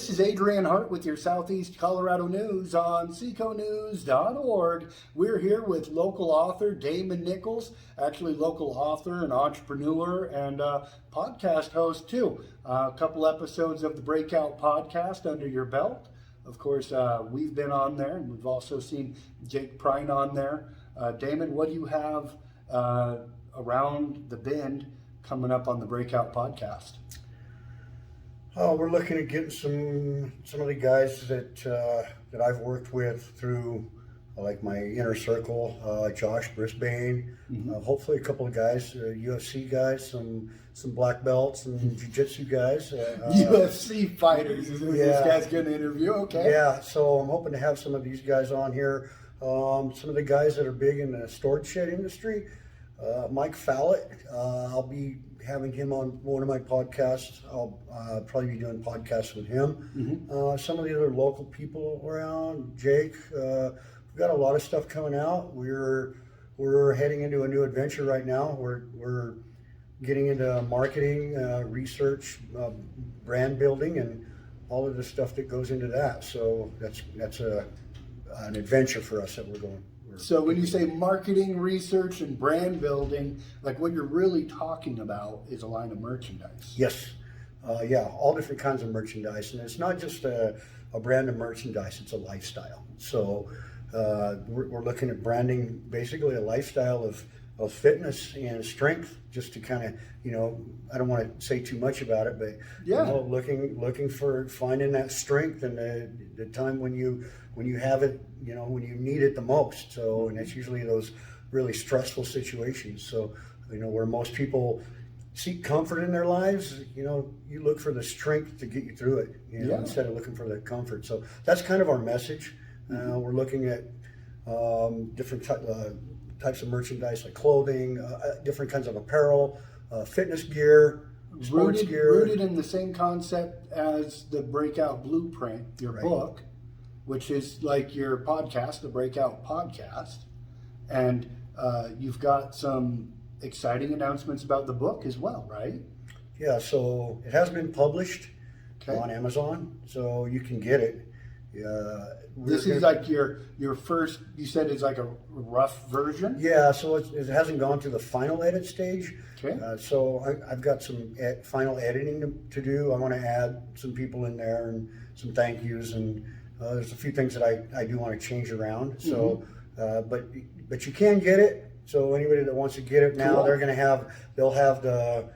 This is Adrian Hart with your Southeast Colorado news on SECOnews.org. We're here with local author Damon Nichols, actually local author and entrepreneur and podcast host too. A couple episodes of the Breakout Podcast under your belt. Of course, we've been on there, and we've also seen Jake Prine on there. Damon, what do you have around the bend coming up on the Breakout Podcast? Oh, we're looking at getting some of the guys that I've worked with through like my inner circle, Josh Brisbane, hopefully a couple of guys, UFC guys, some black belts and jiu-jitsu guys. UFC fighters, is this guy's going to interview? Okay. Yeah, so I'm hoping to have some of these guys on here. Some of the guys that are big in the storage shed industry, Mike Fallett, I'll be having him on one of my podcasts. I'll probably be doing podcasts with him. Some of the other local people around, Jake. We've got a lot of stuff coming out. We're heading into a new adventure right now. We're getting into marketing, research, brand building, and all of the stuff that goes into that. So that's an adventure for us that we're going. So when you say marketing, research, and brand building, like what you're really talking about is a line of merchandise. Yes. All different kinds of merchandise. And it's not just a brand of merchandise, it's a lifestyle. So we're looking at branding basically a lifestyle of fitness and strength, just to kind of, I don't want to say too much about it, but looking for finding that strength and the time when you have it, when you need it the most. So, and it's usually those really stressful situations. So, where most people seek comfort in their lives, you look for the strength to get you through it, instead of looking for the comfort. So that's kind of our message. We're looking at different types of merchandise, like clothing, different kinds of apparel, fitness gear, sports gear. Rooted in the same concept as the Breakout Blueprint, your book, which is like your podcast, the Breakout Podcast. And you've got some exciting announcements about the book as well, right? Yeah, so it has been published on Amazon, so you can get it. This is like your first, you said it's like a rough version? Yeah, so it hasn't gone to the final edit stage. Okay. So I've got some final editing to do. I want to add some people in there and some thank yous, and there's a few things that I do want to change around. So, but you can get it. So anybody that wants to get it now, they'll have the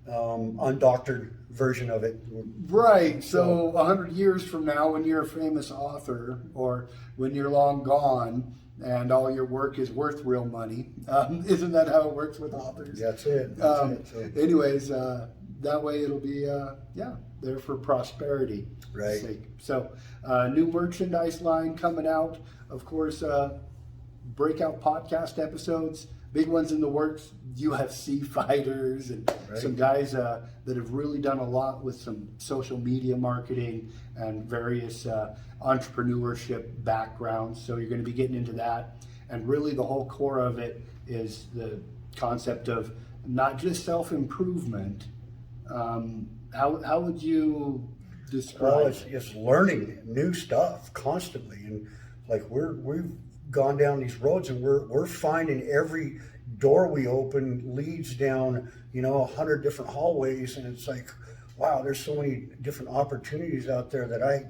undoctored version of it. Right. So 100 years from now, when you're a famous author, or when you're long gone and all your work is worth real money, isn't that how it works with authors? That's it. Anyways, that way it'll be there for prosperity. Right. Sake. So new merchandise line coming out. Of course, Breakout Podcast episodes, big ones in the works. UFC fighters and some guys that have really done a lot with some social media marketing and various entrepreneurship backgrounds. So you're going to be getting into that. And really the whole core of it is the concept of not just self-improvement. How would you describe it? It's learning new stuff constantly. And like we've gone down these roads, and we're finding every door we open leads down 100 different hallways, and it's like, wow, there's so many different opportunities out there that I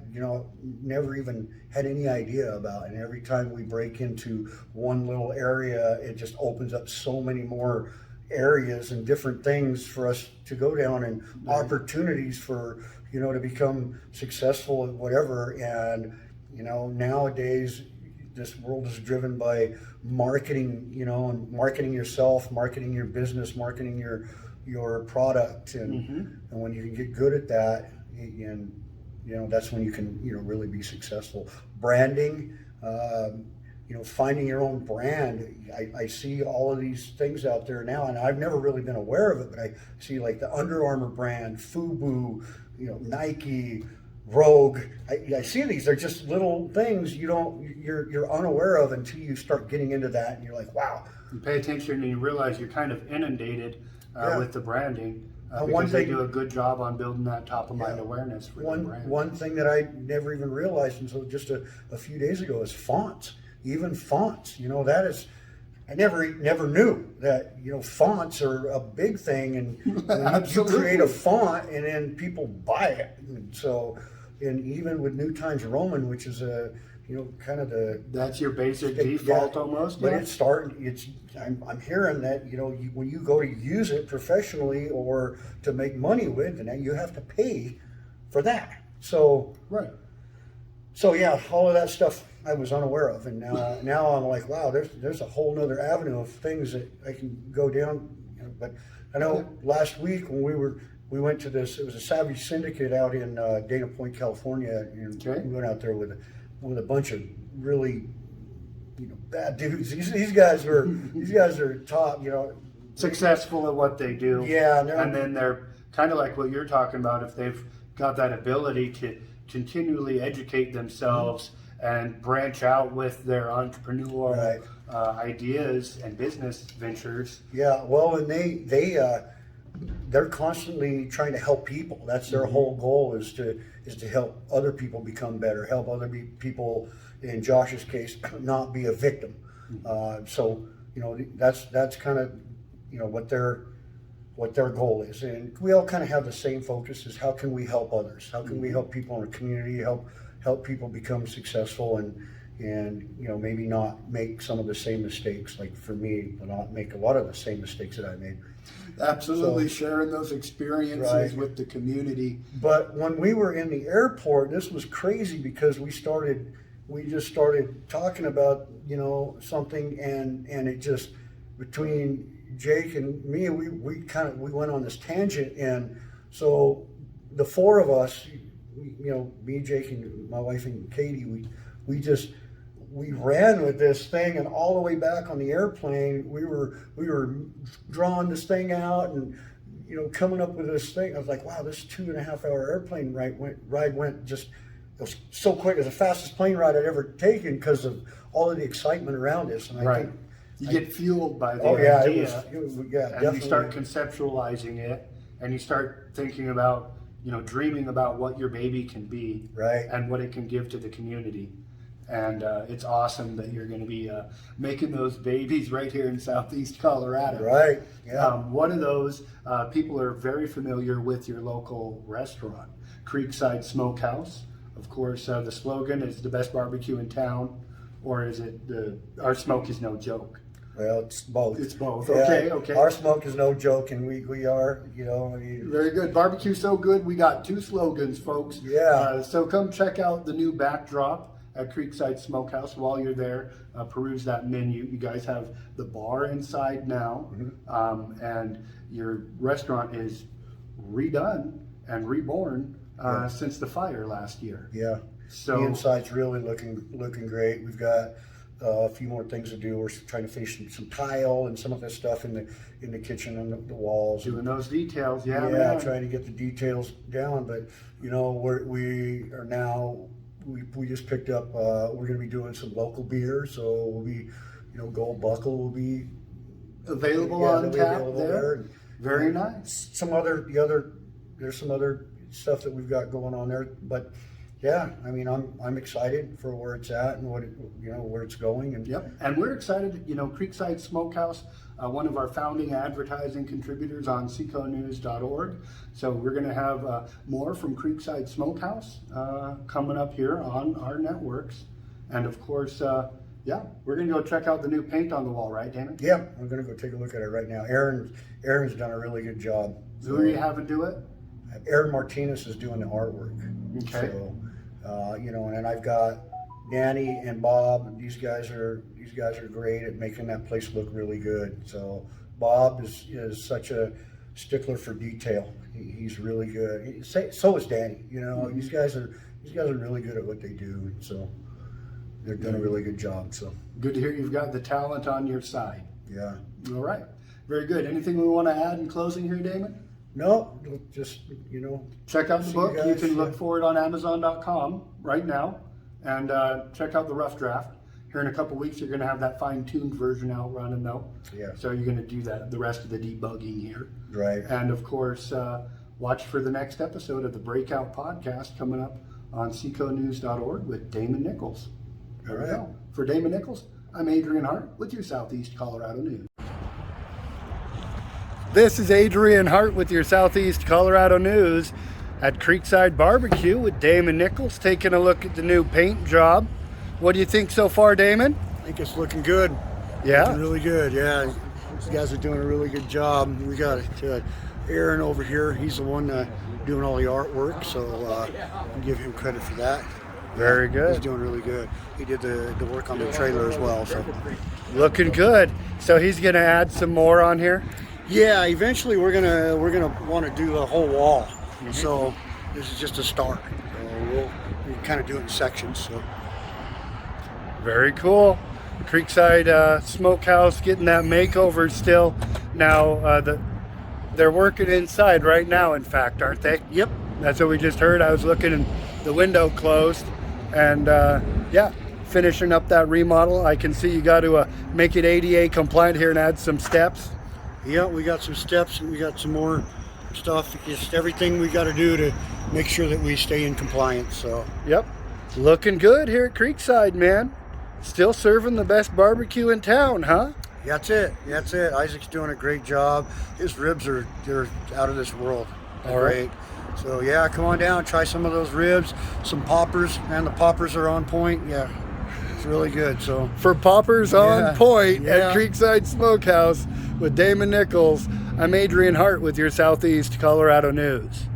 never even had any idea about. And every time we break into one little area, it just opens up so many more areas and different things for us to go down, and opportunities for to become successful at whatever. And nowadays this world is driven by marketing, and marketing yourself, marketing your business, marketing your product, and when you can get good at that, and that's when you can really be successful. Branding, finding your own brand. I see all of these things out there now, and I've never really been aware of it, but I see like the Under Armour brand, FUBU, Nike, Rogue. I see these. They're just little things you're unaware of until you start getting into that, and you're like, wow. You pay attention and you realize you're kind of inundated with the branding. because they do a good job on building that top of mind awareness for their brand. One thing that I never even realized until just a few days ago is fonts. Even fonts, that is, I never knew that, fonts are a big thing, and when you create a font and then people buy it. And so, and even with New Times Roman, which is kind of that's your basic default almost. But I'm hearing that, when you go to use it professionally or to make money with, and you have to pay for that. So, right. So yeah, all of that stuff I was unaware of, and now I'm like, wow, there's a whole nother avenue of things that I can go down. But I know last week when we went to this, it was a Savage Syndicate out in Dana Point, California, and we went out there with a bunch of really bad dudes. These guys are top, successful at what they do. Yeah, and then they're kind of like what you're talking about. If they've got that ability to continually educate themselves and branch out with their entrepreneurial ideas and business ventures. Yeah, well, and they're constantly trying to help people. That's their whole goal is to help other people become better, help other people, in Josh's case, not be a victim. So that's kind of what their goal is, and we all kind of have the same focus: is how can we help others? How can we help people in the community? Help people become successful and maybe not make some of the same mistakes. Like for me, not make a lot of the same mistakes that I made. Absolutely, so, sharing those experiences with the community. But when we were in the airport, this was crazy because we just started talking about something, and it just, between Jake and me, we went on this tangent, and so the four of us, me, Jake, and my wife and Katie, we ran with this thing, and all the way back on the airplane, we were drawing this thing out and coming up with this thing. I was like, wow, this 2.5 hour airplane ride went just, it was so quick. It was the fastest plane ride I'd ever taken because of all of the excitement around us. And I think you get fueled by the idea, and definitely. You start conceptualizing it, and you start thinking about, dreaming about what your baby can be, and what it can give to the community. And it's awesome that you're going to be making those babies right here in Southeast Colorado. Right. Yeah. One of those people are very familiar with your local restaurant, Creekside Smokehouse. Of course, the slogan is the best barbecue in town, or is it our smoke is no joke? Well, it's both. It's both. Yeah, Okay. Our smoke is no joke, and we are, Very good. Barbecue so good, we got 2 slogans, folks. Yeah. So come check out the new backdrop at Creekside Smokehouse. While you're there, peruse that menu. You guys have the bar inside now, and your restaurant is redone and reborn since the fire last year. Yeah. So the inside's really looking great. We've got a few more things to do. We're trying to finish some tile and some of this stuff in the kitchen and the walls. Doing those details, man. Trying to get the details down. But we are now. We just picked up. We're going to be doing some local beer, so we'll be, Gold Buckle will be available on tap there. Very nice. There's some other stuff that we've got going on there, but. Yeah, I mean, I'm excited for where it's at and where it's going. And and we're excited. Creekside Smokehouse, one of our founding advertising contributors on SECOnews.org. So we're going to have more from Creekside Smokehouse coming up here on our networks, and of course, we're going to go check out the new paint on the wall, right, Damon? Yeah, I'm going to go take a look at it right now. Aaron's done a really good job. Who are you having do it? Aaron Martinez is doing the artwork. Okay. So, and I've got Danny and Bob. These guys are great at making that place look really good. So Bob is such a stickler for detail. He's really good. So is Danny. These guys are really good at what they do. So they're doing a really good job. So good to hear you've got the talent on your side. Yeah. All right. Very good. Anything we want to add in closing here, Damon? No, just, check out the book. You can look for it on Amazon.com right now, and check out the rough draft. Here in a couple weeks, you're going to have that fine-tuned version out running, though. Yeah. So you're going to do the rest of the debugging here. Right. And, of course, watch for the next episode of the Breakout Podcast coming up on seconews.org with Damon Nichols. There we go. For Damon Nichols, I'm Adrian Hart with your Southeast Colorado News. This is Adrian Hart with your Southeast Colorado News at Creekside Barbecue with Damon Nichols, taking a look at the new paint job. What do you think so far, Damon? I think it's looking good. Yeah? Looking really good, yeah. These guys are doing a really good job. We got Aaron over here. He's the one doing all the artwork, so I give him credit for that. Very good. He's doing really good. He did the work on the trailer as well. So looking good. So he's going to add some more on here? yeah, eventually we're gonna want to do the whole wall. Mm-hmm. So this is just a start. We'll kind of do it in sections. So. Very cool. Creekside Smokehouse getting that makeover still. Now, they're working inside right now, in fact, aren't they? Yep. That's what we just heard. I was looking and the window closed. And yeah, finishing up that remodel. I can see you got to make it ADA compliant here and add some steps. Yeah, we got some steps and we got some more stuff. Just everything we got to do to make sure that we stay in compliance. So. Yep. Looking good here at Creekside, man. Still serving the best barbecue in town, huh? That's it. That's it. Isaac's doing a great job. His ribs they're out of this world. They're All right. great. So yeah, come on down, try some of those ribs, some poppers. Man, the poppers are on point. Yeah, it's really good. So for poppers on point Yeah. at Creekside Smokehouse with Damon Nichols, I'm Adrian Hart with your Southeast Colorado News.